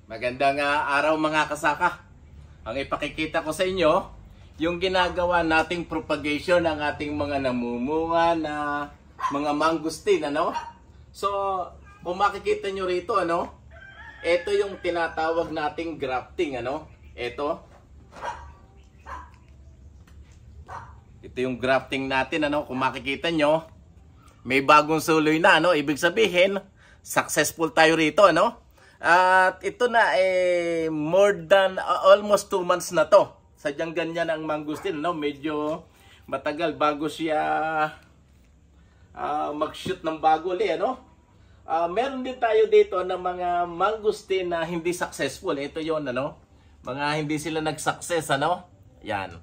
Magandang araw mga kasaka. Ang ipakikita ko sa inyo, yung ginagawa nating propagation ng ating mga namumunga na mga mangustin, ano? So, kung makikita nyo rito, ano? Ito yung tinatawag nating grafting, ano? Ito yung grafting natin, ano? Kung makikita nyo, may bagong suloy na, ano? Ibig sabihin, successful tayo rito, ano? At ito na more than almost 2 months na to. Sadyang ganyan ang mangustin, no? Medyo matagal bago siya mag-shoot ng bago ulit, ano? Meron din tayo dito ng mga mangustin na hindi successful. Ito 'yon, ano? Mga hindi sila nag-success, ano? Yan.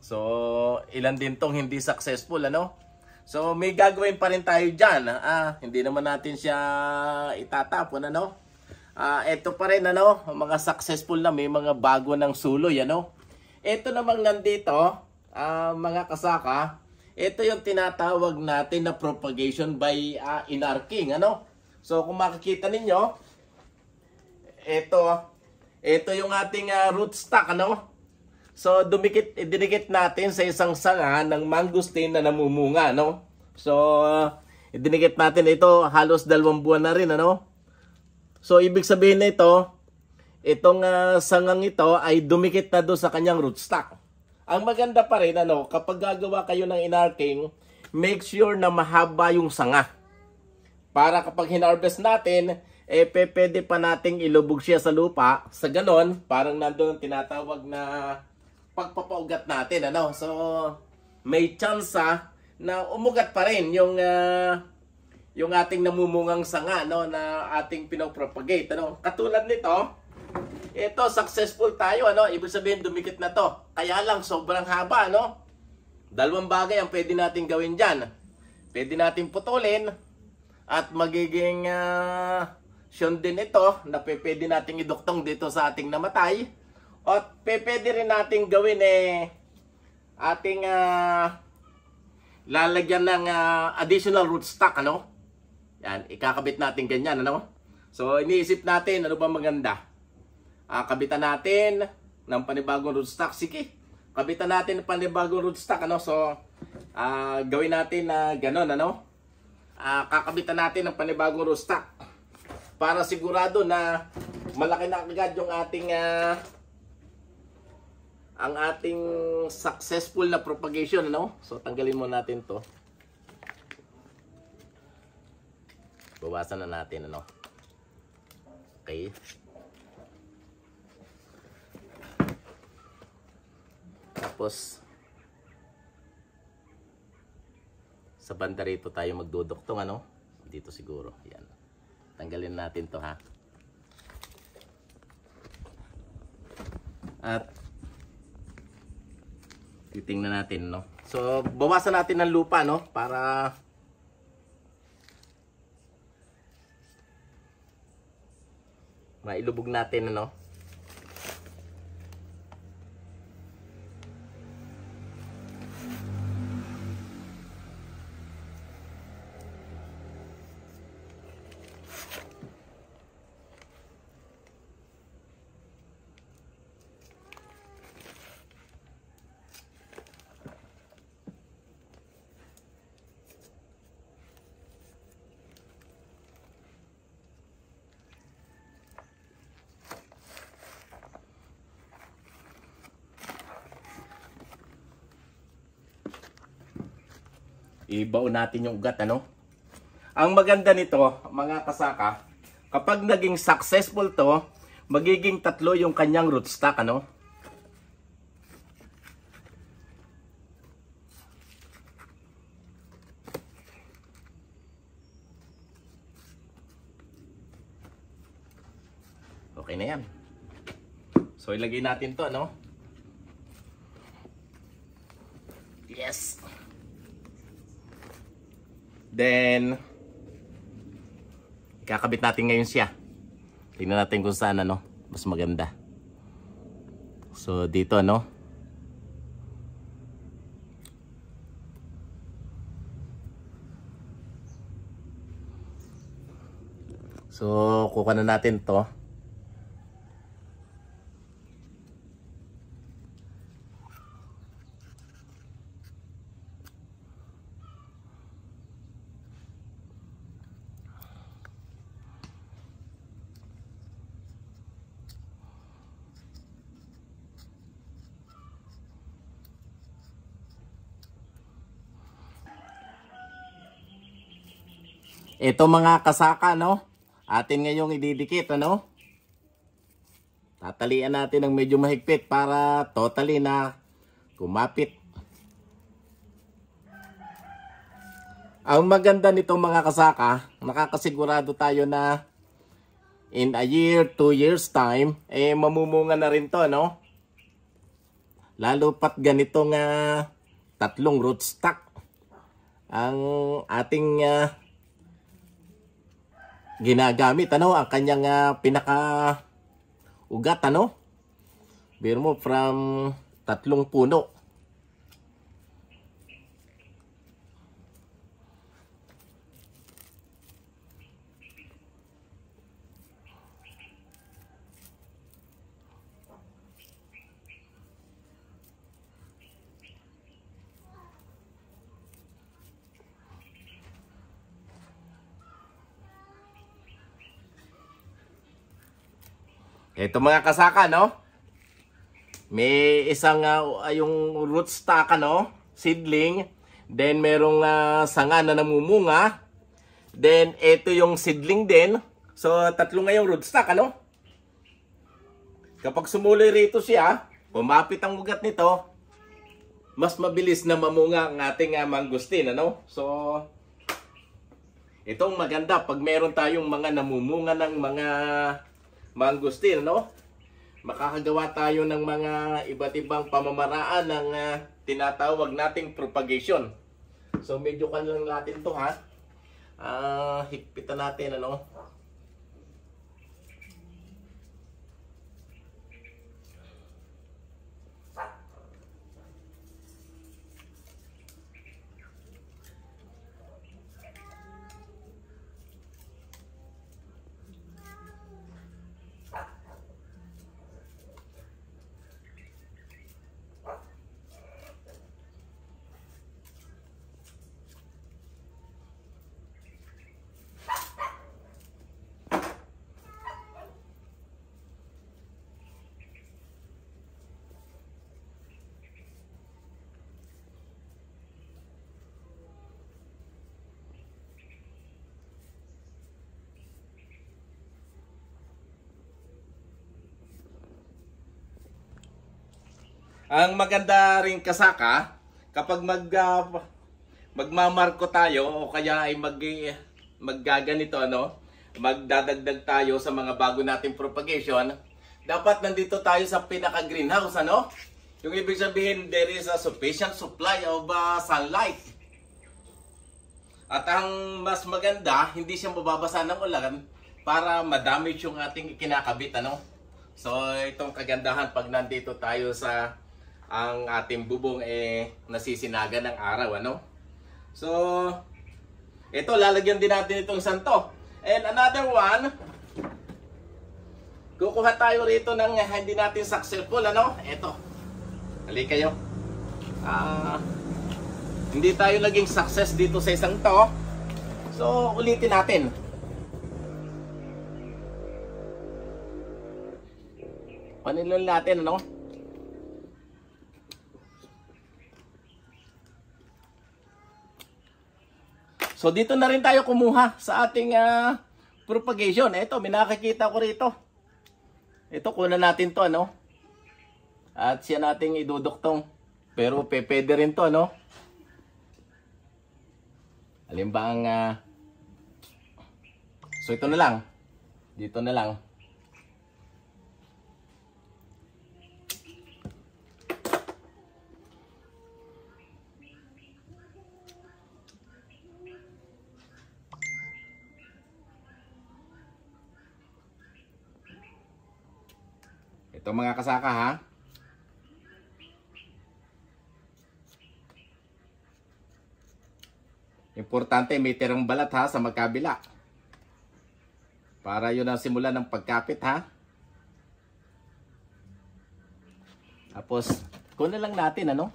So, ilan din tong hindi successful, ano? So, may gagawin pa rin tayo diyan. Hindi naman natin siya itatapon, ano? Ito pa rin, ano, mga successful na may mga bago ng suloy, ano. Ito namang nandito, mga kasaka, ito yung tinatawag natin na propagation by inarcing, ano. So kung makikita ninyo, ito yung ating rootstock, ano. So dinikit natin sa isang sanga ng mangustin na namumunga, no. So dinikit natin ito halos 2 buwan na rin, ano. So, ibig sabihin na itong sangang ito ay dumikit na doon sa kanyang rootstock. Ang maganda pa rin, ano, kapag gagawa kayo ng inarcing, make sure na mahaba yung sanga. Para kapag hinarvest natin, pwede pa nating ilubog siya sa lupa. Sa ganon, parang nandun ang tinatawag na pagpapaugat natin, ano. So, may chance na umugat pa rin yung ating namumungang sanga, no, na ating pinopropagate, ano. Katulad nito, ito successful tayo, ano. Ibig sabihin dumikit na to. Kaya lang sobrang haba, no. 2 bagay ang pwede nating gawin diyan. Pwede nating putulin at magiging syon din ito na pwede nating iduktong dito sa ating namatay. At pwede rin nating gawin ating lalagyan ng additional rootstock, ano. Yan, ikakabit natin ganyan, ano? So, iniisip natin, ano ba maganda? Kabitan natin ng panibagong rootstock. Sige, kabitan natin ng panibagong rootstock, ano? So, gawin natin na ganon, ano? Kakabitan natin ng panibagong rootstock para sigurado na malaki na agad yung ating ang ating successful na propagation, ano? So, tanggalin mo natin to. Bawasan na natin, ano. Okay. Tapos sa banda rito tayo magduduktong, ano. Dito siguro. Yan. Tanggalin natin to, ha. At titingnan natin, no. So bawasan natin ng lupa, no, para mailubog natin, ano. Ibaon natin yung ugat, ano. Ang maganda nito, mga kasaka, kapag naging successful to, magiging 3 yung kanyang rootstock, ano. Okay na yan. So ilagay natin to, ano. Yes. Then kakabit natin ngayon siya. Tingnan natin kung saan, ano, mas maganda. So dito, ano. So kukuha na natin to. Ito mga kasaka, no? Atin ngayong ididikit, ano? Tatalian natin ng medyo mahigpit para totally na kumapit. Ang maganda nito mga kasaka, nakakasigurado tayo na in a year, 2 years time, mamumunga na rin to, no? Lalo pat ganitong tatlong rootstock ang ating ginagamit, ano? Ang kanyang pinaka ugat, ano? Biro mo from tatlong puno. Ito mga kasaka, no? May isang yung rootstock, ano? Seedling. Then merong sanga na namumunga. Then ito yung seedling din. So tatlo nga yung rootstock, ano? Kapag sumuloy rito siya, pumapit ang ugat nito, mas mabilis na mamunga ang ating mangustin, ano? So itong maganda pag meron tayong mga namumunga ng mga mangustin, no? Makakagawa tayo ng mga iba't ibang pamamaraan ng tinatawag nating propagation. So medyo lang natin to, ha. Higpitan natin, ano? Ang maganda rin kasaka, kapag magmamarko tayo o kaya ay maggaganito, ano, magdadagdag tayo sa mga bago nating propagation, dapat nandito tayo sa pinaka greenhouse, ano? Yung ibig sabihin, there is a sufficient supply of sunlight. At ang mas maganda, hindi siya mababasa ng ulan para madamage yung ating kinakabit, ano? So itong kagandahan pag nandito tayo sa ang ating bubong nasisinaga ng araw, ano? So ito, lalagyan din natin itong santo. And another one, kukuha tayo rito ng hindi natin successful, ano? Ito, hali kayo. Hindi tayo naging success dito sa isang to. So ulitin natin. Panilol natin, ano? So dito na rin tayo kumuha sa ating propagation. Ito, may nakikita ko rito. Ito, kunan natin to, ano? At siya nating iduduktong. Pero pwede rin to, ano? Alin ba ang so ito na lang. Dito na lang. Ito mga kasaka, ha. Importante may tirang balat, ha, sa magkabila. Para yun ang simula ng pagkapit, ha. Tapos, kunin lang natin, ano.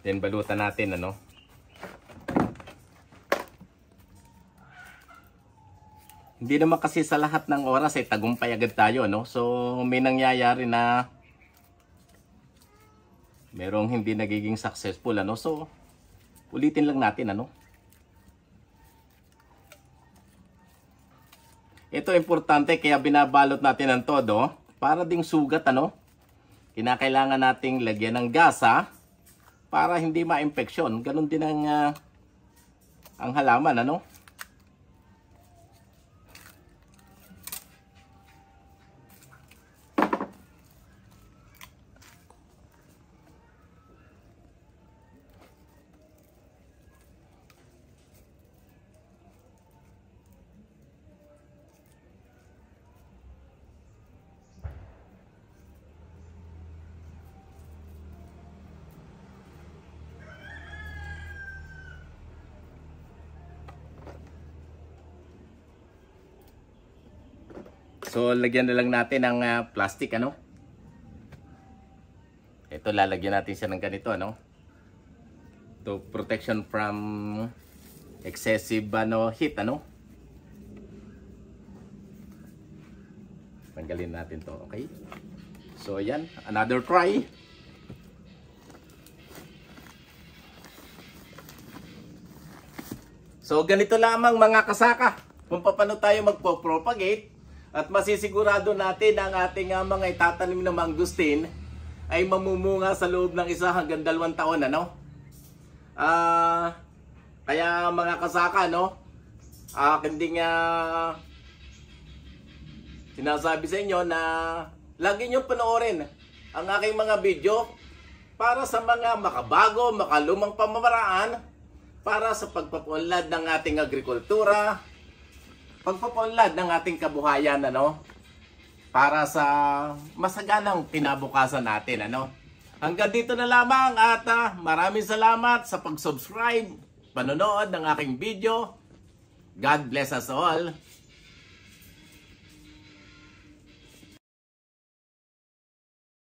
Then balutan natin ano. Hindi naman kasi sa lahat ng oras ay tagumpay agad tayo, no? So may nangyayari na merong hindi nagiging successful, ano? So ulitin lang natin, ano? Ito importante kaya binabalot natin ang todo para ding sugat, ano? Kinakailangan nating lagyan ng gasa para hindi ma-infeksyon. Ganun din ang halaman, ano? So, lagyan na lang natin ng plastic, ano? Ito, lalagyan natin siya ng ganito, ano? To protection from excessive, heat, ano? Tanggalin natin to, okay? So, ayan. Another try. So, ganito lamang mga kasaka. Kung paano tayo magpo-propagate at masisigurado natin ang ating mga itatanim na mangustin ay mamumunga sa loob ng 1 hanggang 2 taon, ano? Kaya mga kasaka, no? Akin sinasabi sa inyo na lagi nyo panoorin ang aking mga video para sa mga makabago, makalumang pamamaraan para sa pagpapunlad ng ating agrikultura, pagpapunlad ng ating kabuhayan, ano? Para sa masaganang kinabukasan natin, ano? Hanggang dito na lamang at maraming salamat sa pag-subscribe, panonood ng aking video. God bless us all.